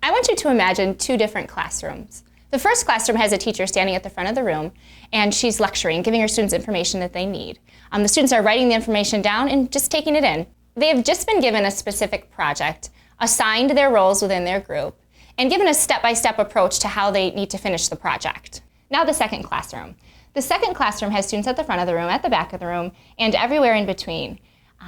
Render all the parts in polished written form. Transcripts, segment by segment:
I want you to imagine two different classrooms. The first classroom has a teacher standing at the front of the room, and she's lecturing, giving her students information that they need. The students are writing the information down and just taking it in. They have just been given a specific project, assigned their roles within their group, and given a step-by-step approach to how they need to finish the project. Now the second classroom. The second classroom has students at the front of the room, at the back of the room, and everywhere in between.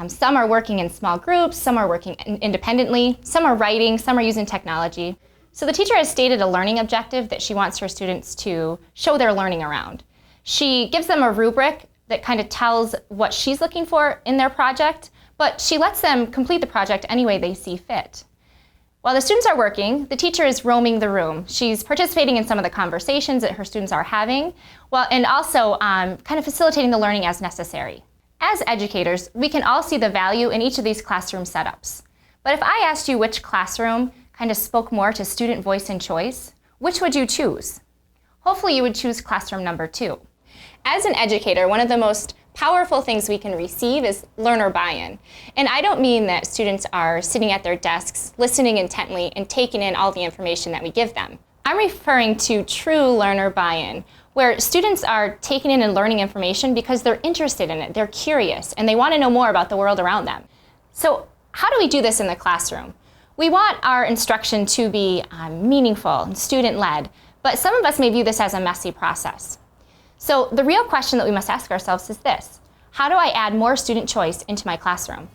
Some are working in small groups, some are working independently, some are writing, some are using technology. So the teacher has stated a learning objective that she wants her students to show their learning around. She gives them a rubric that kind of tells what she's looking for in their project, but she lets them complete the project any way they see fit. While the students are working, the teacher is roaming the room. She's participating in some of the conversations that her students are having, and also kind of facilitating the learning as necessary. As educators, we can all see the value in each of these classroom setups. But if I asked you which classroom kind of spoke more to student voice and choice, which would you choose? Hopefully you would choose classroom number 2. As an educator, one of the most powerful things we can receive is learner buy-in. And I don't mean that students are sitting at their desks, listening intently, and taking in all the information that we give them. I'm referring to true learner buy-in, where students are taking in and learning information because they're interested in it, they're curious, and they want to know more about the world around them. So how do we do this in the classroom? We want our instruction to be meaningful and student-led, but some of us may view this as a messy process. So the real question that we must ask ourselves is this: how do I add more student choice into my classroom?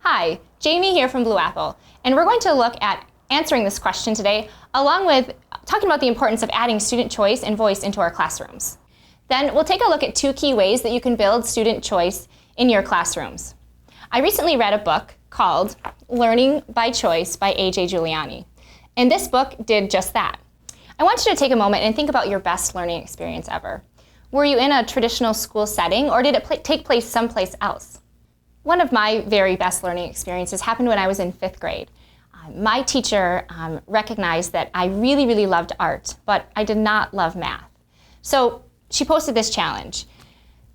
Hi, Jamie here from Blue Apple, and we're going to look at answering this question today, along with talking about the importance of adding student choice and voice into our classrooms. Then we'll take a look at 2 key ways that you can build student choice in your classrooms. I recently read a book called Learning by Choice by A.J. Giuliani, and this book did just that. I want you to take a moment and think about your best learning experience ever. Were you in a traditional school setting, or did it take place someplace else? One of my very best learning experiences happened when I was in 5th grade. My teacher recognized that I really, really loved art, but I did not love math. So she posted this challenge.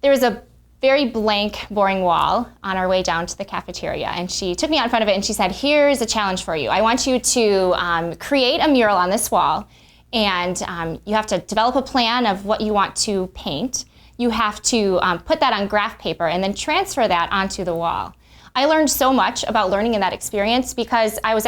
There was a very blank, boring wall on our way down to the cafeteria, and she took me out in front of it and she said, "Here's a challenge for you. I want you to create a mural on this wall, and you have to develop a plan of what you want to paint. You have to put that on graph paper and then transfer that onto the wall." I learned so much about learning in that experience because I was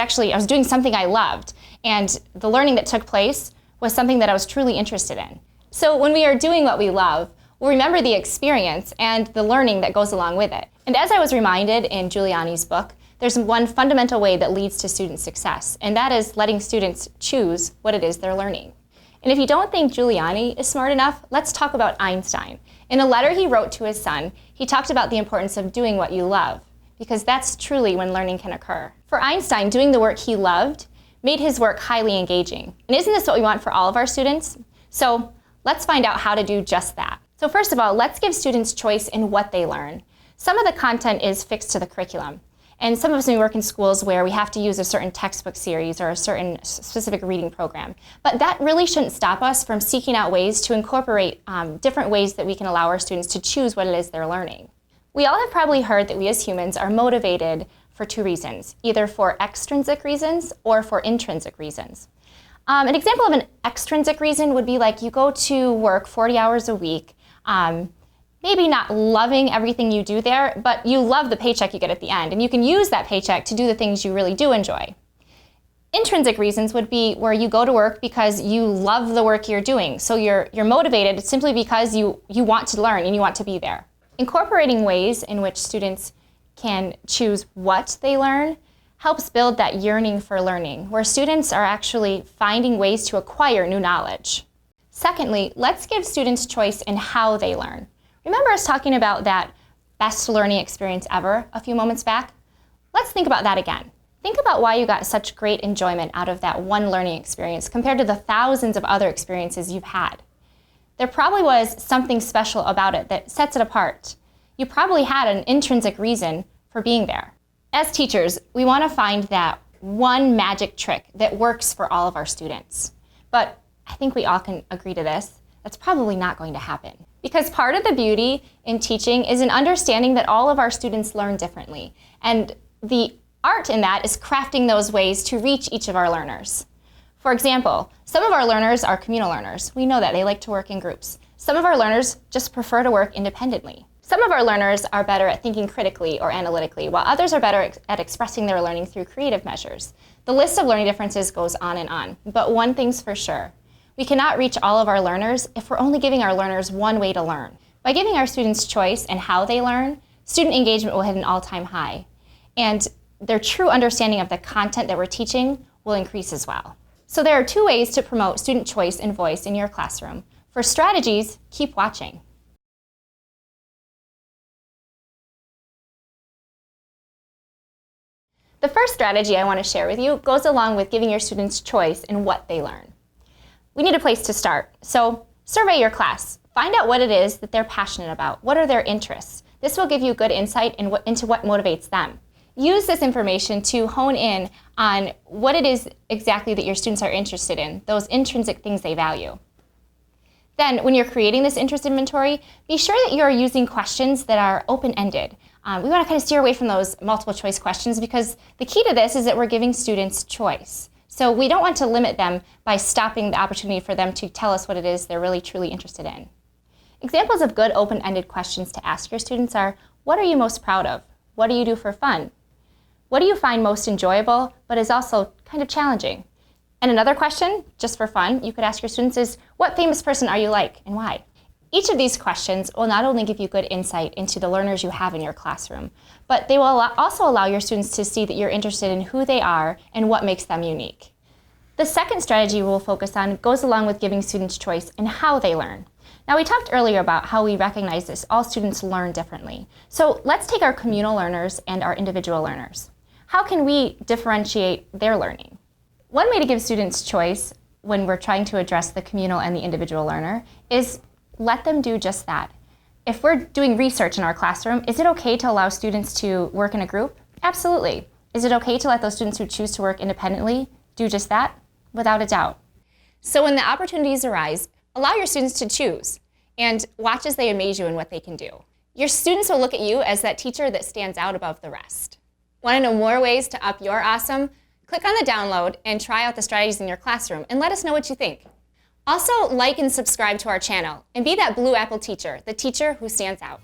doing something I loved, and the learning that took place was something that I was truly interested in. So when we are doing what we love, we'll remember the experience and the learning that goes along with it. And as I was reminded in Giuliani's book, there's one fundamental way that leads to student success, and that is letting students choose what it is they're learning. And if you don't think Giuliani is smart enough, let's talk about Einstein. In a letter he wrote to his son, he talked about the importance of doing what you love, because that's truly when learning can occur. For Einstein, doing the work he loved made his work highly engaging. And isn't this what we want for all of our students? So let's find out how to do just that. So first of all, let's give students choice in what they learn. Some of the content is fixed to the curriculum. And some of us may work in schools where we have to use a certain textbook series or a certain specific reading program. But that really shouldn't stop us from seeking out ways to incorporate different ways that we can allow our students to choose what it is they're learning. We all have probably heard that we as humans are motivated for 2 reasons, either for extrinsic reasons or for intrinsic reasons. An example of an extrinsic reason would be like you go to work 40 hours a week, maybe not loving everything you do there, but you love the paycheck you get at the end, and you can use that paycheck to do the things you really do enjoy. Intrinsic reasons would be where you go to work because you love the work you're doing, so you're motivated simply because you want to learn and you want to be there. Incorporating ways in which students can choose what they learn helps build that yearning for learning, where students are actually finding ways to acquire new knowledge. Secondly, let's give students choice in how they learn. Remember us talking about that best learning experience ever a few moments back? Let's think about that again. Think about why you got such great enjoyment out of that one learning experience compared to the thousands of other experiences you've had. There probably was something special about it that sets it apart. You probably had an intrinsic reason for being there. As teachers, we want to find that one magic trick that works for all of our students. But I think we all can agree to this. That's probably not going to happen. Because part of the beauty in teaching is an understanding that all of our students learn differently. And the art in that is crafting those ways to reach each of our learners. For example, some of our learners are communal learners. We know that they like to work in groups. Some of our learners just prefer to work independently. Some of our learners are better at thinking critically or analytically, while others are better at expressing their learning through creative measures. The list of learning differences goes on and on, but one thing's for sure. We cannot reach all of our learners if we're only giving our learners one way to learn. By giving our students choice in how they learn, student engagement will hit an all-time high, and their true understanding of the content that we're teaching will increase as well. So there are 2 ways to promote student choice and voice in your classroom. For strategies, keep watching. The first strategy I want to share with you goes along with giving your students choice in what they learn. We need a place to start. So survey your class. Find out what it is that they're passionate about. What are their interests? This will give you good insight into what motivates them. Use this information to hone in on what it is exactly that your students are interested in, those intrinsic things they value. Then, when you're creating this interest inventory, be sure that you're using questions that are open-ended. We want to kind of steer away from those multiple choice questions because the key to this is that we're giving students choice. So we don't want to limit them by stopping the opportunity for them to tell us what it is they're really truly interested in. Examples of good open-ended questions to ask your students are, what are you most proud of? What do you do for fun? What do you find most enjoyable, but is also kind of challenging? And another question, just for fun, you could ask your students is, what famous person are you like and why? Each of these questions will not only give you good insight into the learners you have in your classroom, but they will also allow your students to see that you're interested in who they are and what makes them unique. The second strategy we'll focus on goes along with giving students choice in how they learn. Now, we talked earlier about how we recognize this. All students learn differently. So let's take our communal learners and our individual learners. How can we differentiate their learning? One way to give students choice when we're trying to address the communal and the individual learner is let them do just that. If we're doing research in our classroom, is it okay to allow students to work in a group? Absolutely. Is it okay to let those students who choose to work independently do just that? Without a doubt. So when the opportunities arise, allow your students to choose and watch as they amaze you in what they can do. Your students will look at you as that teacher that stands out above the rest. Want to know more ways to up your awesome? Click on the download and try out the strategies in your classroom and let us know what you think. Also, like and subscribe to our channel and be that blue apple teacher, the teacher who stands out.